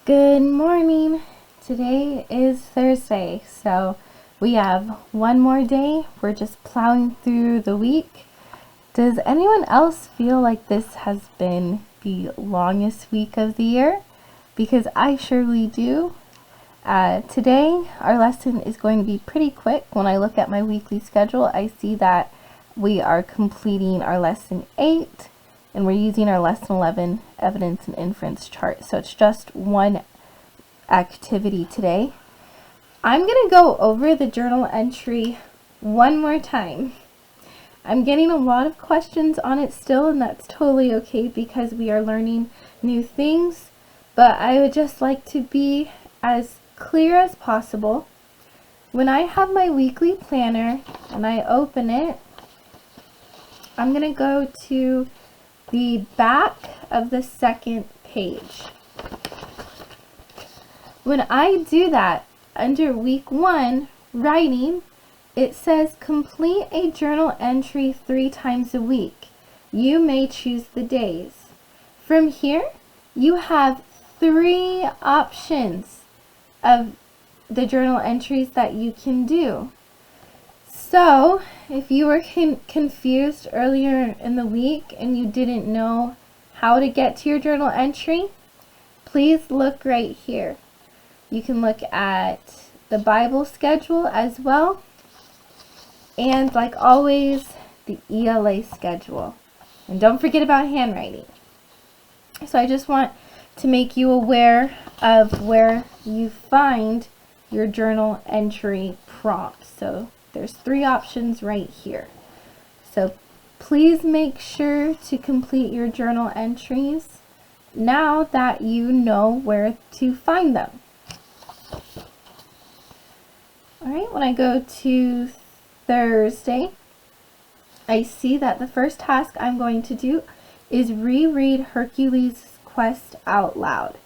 Good morning. Today is Thursday, so we have one more day. We're just plowing through the week. Does anyone else feel like this has been the longest week of the year? Because I surely do. Today, our lesson is going to be pretty quick. When I look at my weekly schedule, I see that we are completing our lesson 8. And we're using our lesson 11 evidence and inference chart. So it's just one activity today. I'm going to go over the journal entry one more time. I'm getting a lot of questions on it still, and that's totally okay because we are learning new things. But I would just like to be as clear as possible. When I have my weekly planner and I open it, I'm going to go to the back of the second page. When I do that, under week 1, writing, it says complete a journal entry 3 times a week. You may choose the days. From here, you have 3 options of the journal entries that you can do. So, if you were confused earlier in the week and you didn't know how to get to your journal entry, please look right here. You can look at the Bible schedule as well, and like always, the ELA schedule. And don't forget about handwriting. So I just want to make you aware of where you find your journal entry prompt. So there's 3 options right here. So please make sure to complete your journal entries now that you know where to find them. Alright, when I go to Thursday, I see that the first task I'm going to do is reread Hercules' Quest out loud.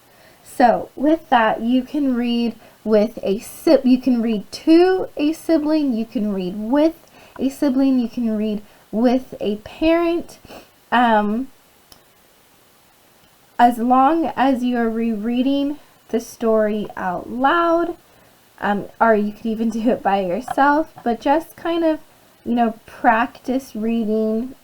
So with that, you can read with you can read to a sibling, you can read with a sibling, you can read with a parent, as long as you're rereading the story out loud, or you could even do it by yourself, but just kind of, practice reading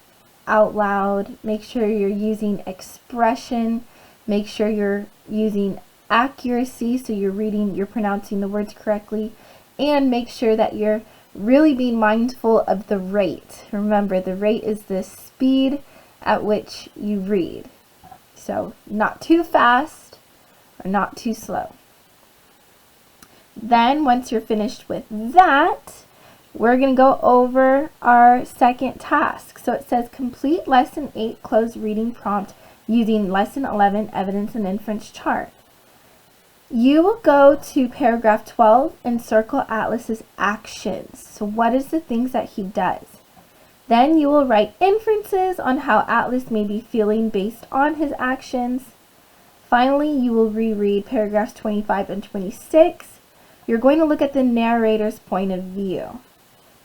out loud. Make sure you're using expression, make sure you're using accuracy, so you're pronouncing the words correctly, and make sure that you're really being mindful of the rate. Remember, the rate is the speed at which you read. So not too fast or not too slow. Then once you're finished with that, we're going to go over our second task. So it says complete lesson 8 closed reading prompt using lesson 11 evidence and inference chart. You will go to paragraph 12 and circle Atlas's actions. So what is the things that he does? Then you will write inferences on how Atlas may be feeling based on his actions. Finally, you will reread paragraphs 25 and 26. You're going to look at the narrator's point of view.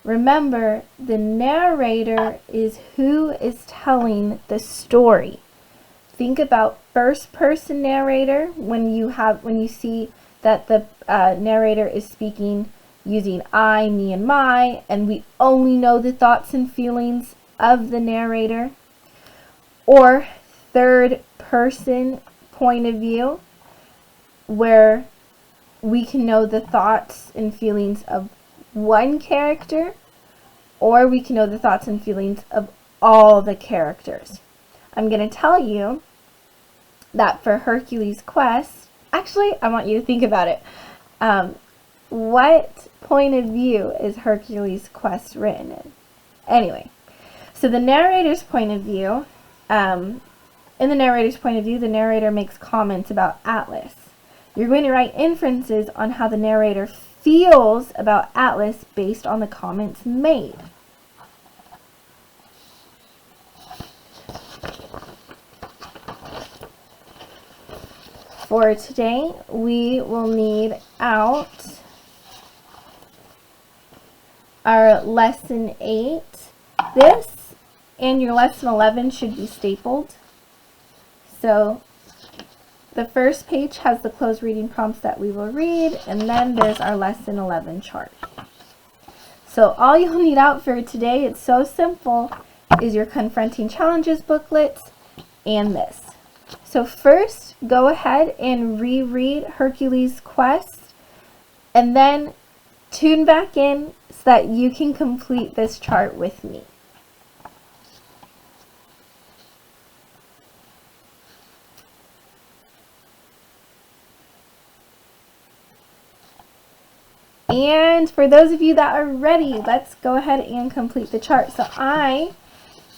Remember, the narrator is who is telling the story. Think about first-person narrator when you see that the narrator is speaking using I, me, and my, and we only know the thoughts and feelings of the narrator. Or third-person point of view, where we can know the thoughts and feelings of one character, or we can know the thoughts and feelings of all the characters. I'm going to tell you that for Hercules' Quest, actually, I want you to think about it. What point of view is Hercules' Quest written in? Anyway, so the narrator's point of view, in the narrator's point of view, the narrator makes comments about Atlas. You're going to write inferences on how the narrator feels about Atlas based on the comments made. For today, we will need out our lesson 8. This and your lesson 11 should be stapled. So The first page has the closed reading prompts that we will read, and then there's our lesson 11 chart. So all you'll need out for today, it's so simple, is your Confronting Challenges booklets and this. So first, go ahead and reread Hercules' Quest, and then tune back in so that you can complete this chart with me. And for those of you that are ready, let's go ahead and complete the chart. So I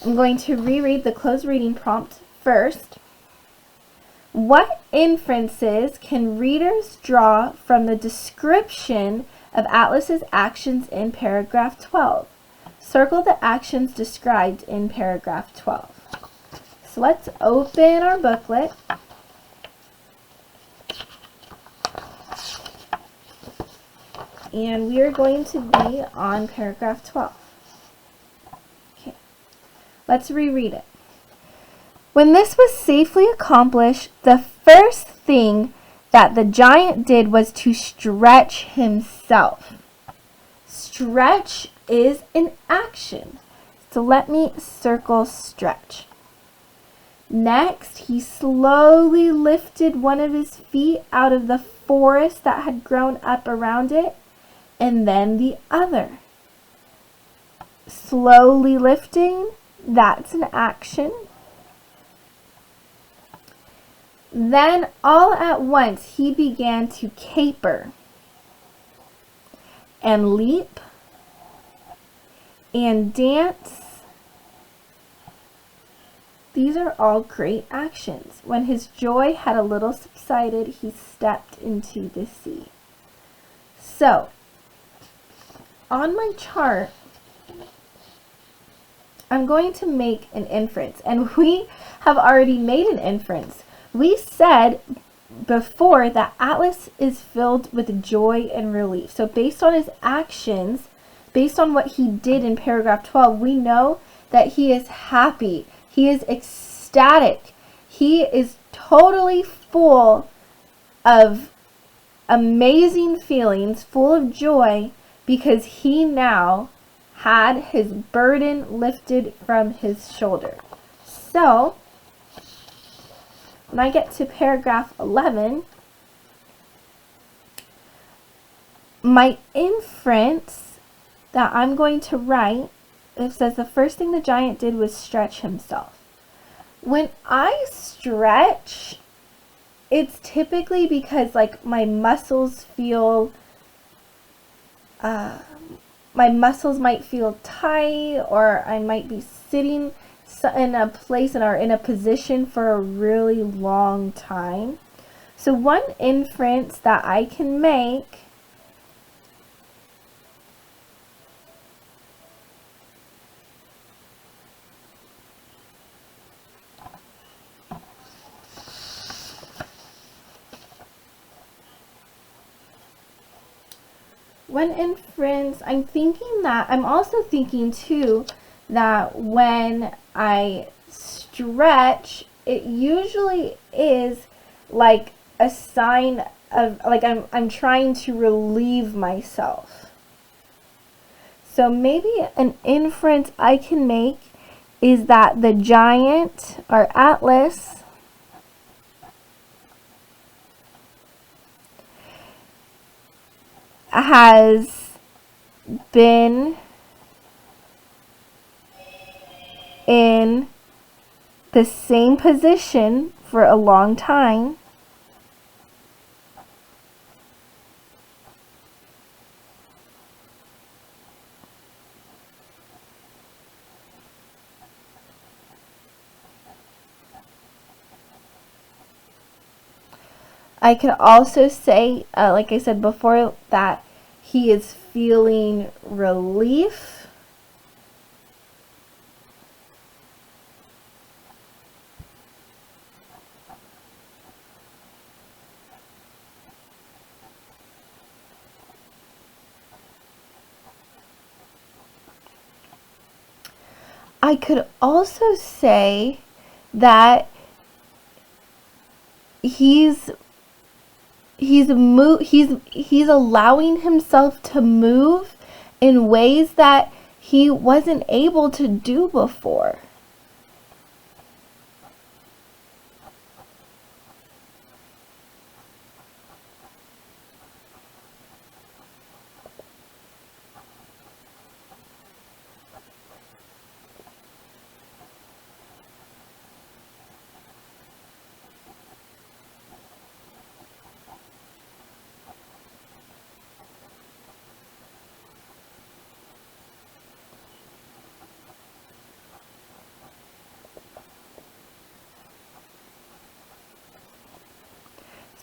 am going to reread the closed reading prompt first. What inferences can readers draw from the description of Atlas's actions in paragraph 12? Circle the actions described in paragraph 12. So let's open our booklet. And we are going to be on paragraph 12. Okay, let's reread it. When this was safely accomplished, the first thing that the giant did was to stretch himself. Stretch is an action. So let me circle stretch. Next, he slowly lifted one of his feet out of the forest that had grown up around it, and then the other. Slowly lifting, that's an action. Then all at once he began to caper and leap and dance. These are all great actions. When his joy had a little subsided, he stepped into the sea. So, on my chart, I'm going to make an inference, and we have already made an inference. We said before that Atlas is filled with joy and relief. So based on his actions, based on what he did in paragraph 12, we know that he is happy. He is ecstatic. He is totally full of amazing feelings, full of joy, because he now had his burden lifted from his shoulder. So, when I get to paragraph 11, my inference that I'm going to write, it says the first thing the giant did was stretch himself. When I stretch, it's typically because like my muscles feel my muscles might feel tight, or I might be sitting in a place or in a position for a really long time. So one inference that I can make I'm also thinking too that when I stretch, it usually is like a sign of like I'm trying to relieve myself. So maybe an inference I can make is that the giant, or Atlas, has been in the same position for a long time, I could also say, like I said before, that he is feeling relief. I could also say that he's allowing himself to move in ways that he wasn't able to do before.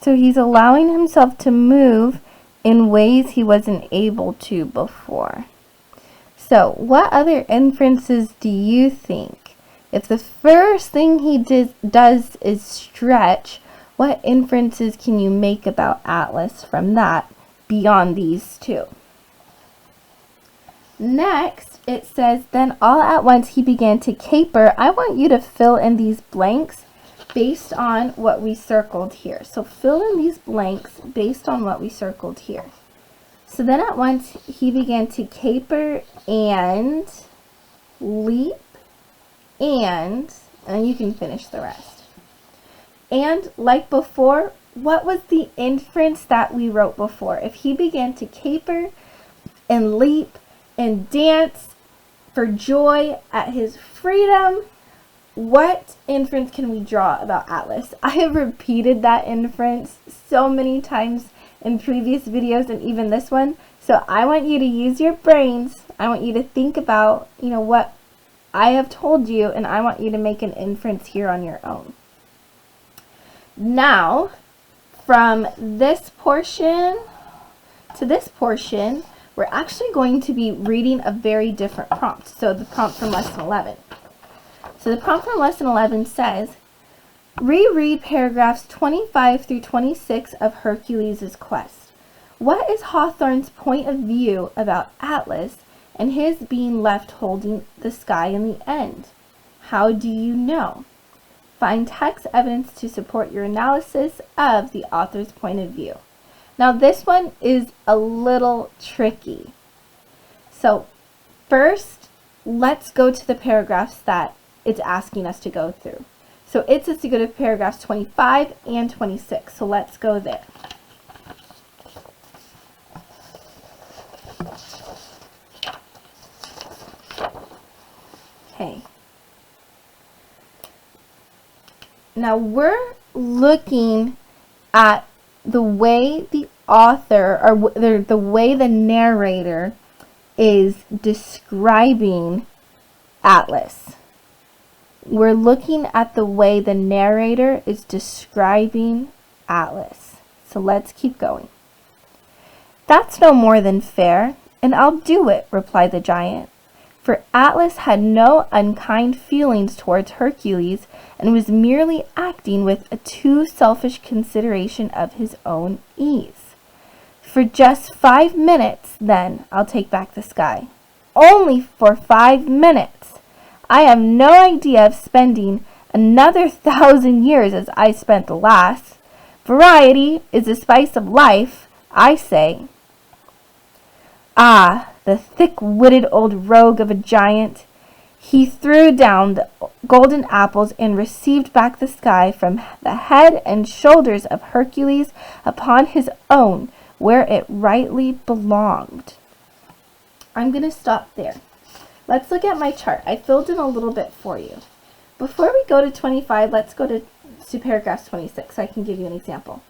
So he's allowing himself to move in ways he wasn't able to before. So what other inferences do you think? If the first thing he does is stretch, what inferences can you make about Atlas from that beyond these two? Next, it says, then all at once he began to caper. I want you to fill in these blanks based on what we circled here. So fill in these blanks based on what we circled here. So then at once he began to caper and leap and you can finish the rest. And like before, what was the inference that we wrote before? If he began to caper and leap and dance for joy at his freedom, what inference can we draw about Atlas? I have repeated that inference so many times in previous videos and even this one. So I want you to use your brains. I want you to think about, what I have told you, and I want you to make an inference here on your own. Now, from this portion to this portion, we're actually going to be reading a very different prompt. So the prompt from lesson 11. So the prompt from lesson 11 says, reread paragraphs 25 through 26 of Hercules' quest. What is Hawthorne's point of view about Atlas and his being left holding the sky in the end? How do you know? Find text evidence to support your analysis of the author's point of view. Now this one is a little tricky. So first, let's go to the paragraphs that it's asking us to go through. So it says to go to paragraphs 25 and 26. So let's go there. Okay. Now we're looking at the way the author, or the way the narrator is describing Atlas. We're looking at the way the narrator is describing Atlas. So let's keep going. That's no more than fair, and I'll do it, replied the giant. For Atlas had no unkind feelings towards Hercules and was merely acting with a too selfish consideration of his own ease. For just 5 minutes, then, I'll take back the sky. Only for 5 minutes. I have no idea of spending another 1,000 years as I spent the last. Variety is the spice of life, I say. Ah, the thick-witted old rogue of a giant. He threw down the golden apples and received back the sky from the head and shoulders of Hercules upon his own, where it rightly belonged. I'm going to stop there. Let's look at my chart. I filled in a little bit for you. Before we go to 25, let's go to paragraph 26 so I can give you an example.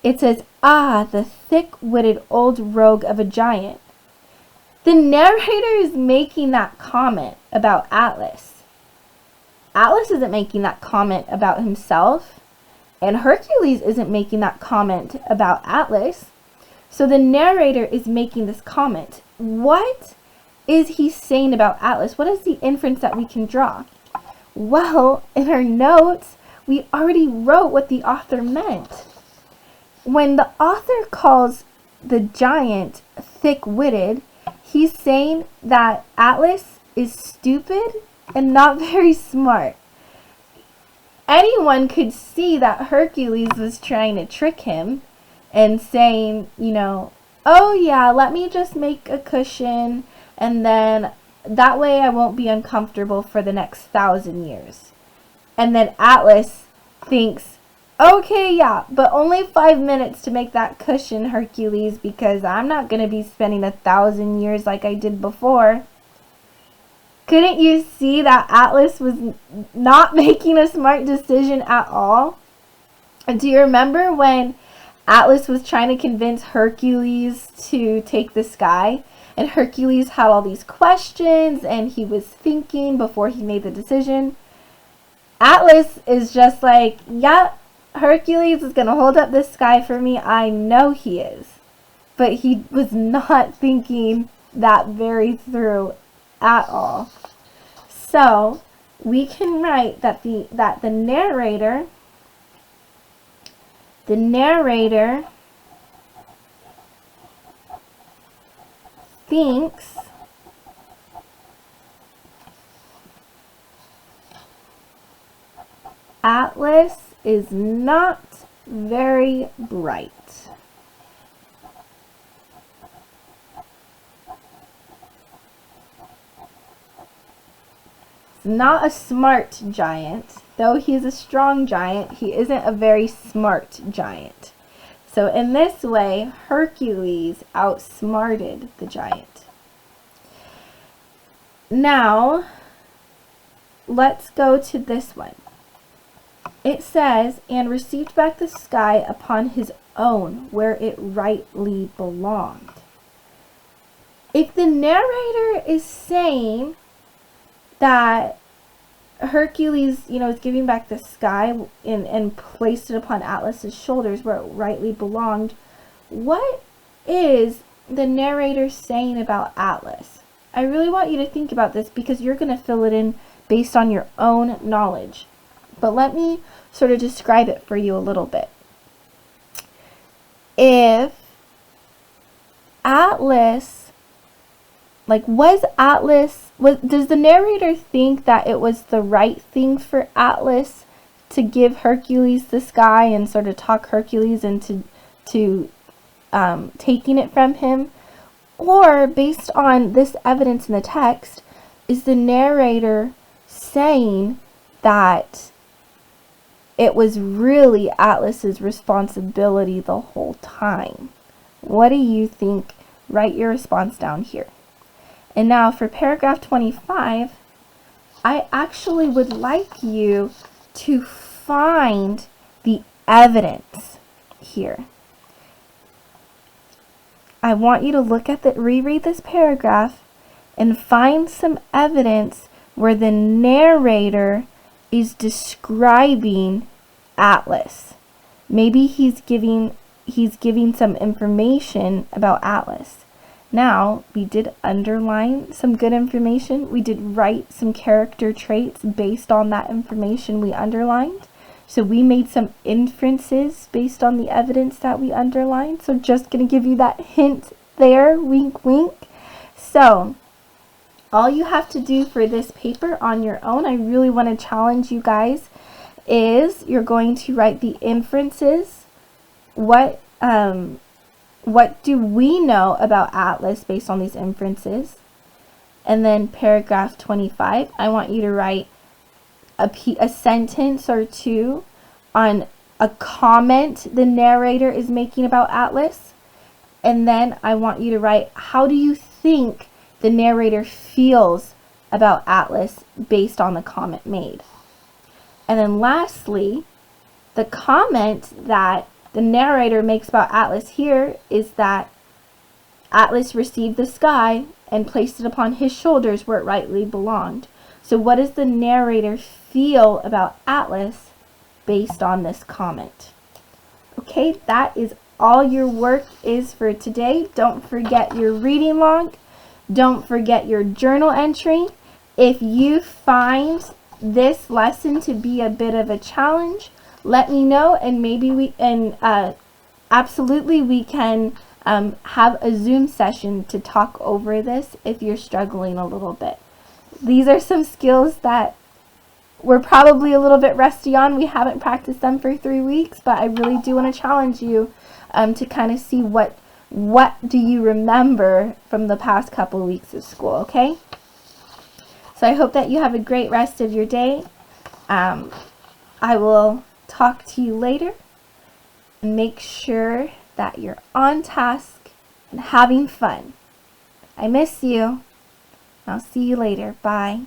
It says, ah, the thick-witted old rogue of a giant. The narrator is making that comment about Atlas. Atlas isn't making that comment about himself, and Hercules isn't making that comment about Atlas. So the narrator is making this comment. What is he saying about Atlas? What is the inference that we can draw? Well, in our notes, we already wrote what the author meant. When the author calls the giant thick-witted, he's saying that Atlas is stupid and not very smart. anyone could see that Hercules was trying to trick him and saying, you know, oh yeah, let me just make a cushion and then that way I won't be uncomfortable for the next 1,000 years. And then Atlas thinks, okay, yeah, but only 5 minutes to make that cushion, Hercules, because I'm not going to be spending 1,000 years like I did before. Couldn't you see that Atlas was not making a smart decision at all? And do you remember when Atlas was trying to convince Hercules to take the sky? And Hercules had all these questions and he was thinking before he made the decision. Atlas is just like, yeah, Hercules is going to hold up the sky for me. I know he is. But he was not thinking that very through at all. So we can write that the narrator thinks Atlas is not very bright. Not a smart giant. Though he's a strong giant, he isn't a very smart giant. So in this way, Hercules outsmarted the giant. Now, let's go to this one. It says, and received back the sky upon his own, where it rightly belonged. If the narrator is saying that Hercules, is giving back the sky and placed it upon Atlas's shoulders where it rightly belonged, what is the narrator saying about Atlas? I really want you to think about this because you're going to fill it in based on your own knowledge. But let me sort of describe it for you a little bit. If Atlas, does the narrator think that it was the right thing for Atlas to give Hercules the sky and sort of talk Hercules into taking it from him? Or, based on this evidence in the text, is the narrator saying that it was really Atlas's responsibility the whole time? What do you think? Write your response down here. And now for paragraph 25, I actually would like you to find the evidence here. I want you to reread this paragraph and find some evidence where the narrator is describing Atlas. Maybe he's giving some information about Atlas. Now, we did underline some good information. We did write some character traits based on that information we underlined. So we made some inferences based on the evidence that we underlined. So just going to give you that hint there, wink, wink. So all you have to do for this paper on your own, I really want to challenge you guys, is you're going to write the inferences. What do we know about Atlas based on these inferences? And then paragraph 25, I want you to write a sentence or two on a comment the narrator is making about Atlas. And then I want you to write, how do you think the narrator feels about Atlas based on the comment made? And then lastly, the comment that the narrator makes about Atlas here is that Atlas received the sky and placed it upon his shoulders where it rightly belonged. So what does the narrator feel about Atlas based on this comment? Okay, that is all your work is for today. Don't forget your reading log. Don't forget your journal entry. If you find this lesson to be a bit of a challenge, let me know, and maybe we absolutely we can have a Zoom session to talk over this if you're struggling a little bit. These are some skills that we're probably a little bit rusty on. We haven't practiced them for 3 weeks, but I really do want to challenge you to kind of see what do you remember from the past couple weeks of school, okay? So I hope that you have a great rest of your day. I will talk to you later. And make sure that you're on task and having fun. I miss you. I'll see you later. Bye.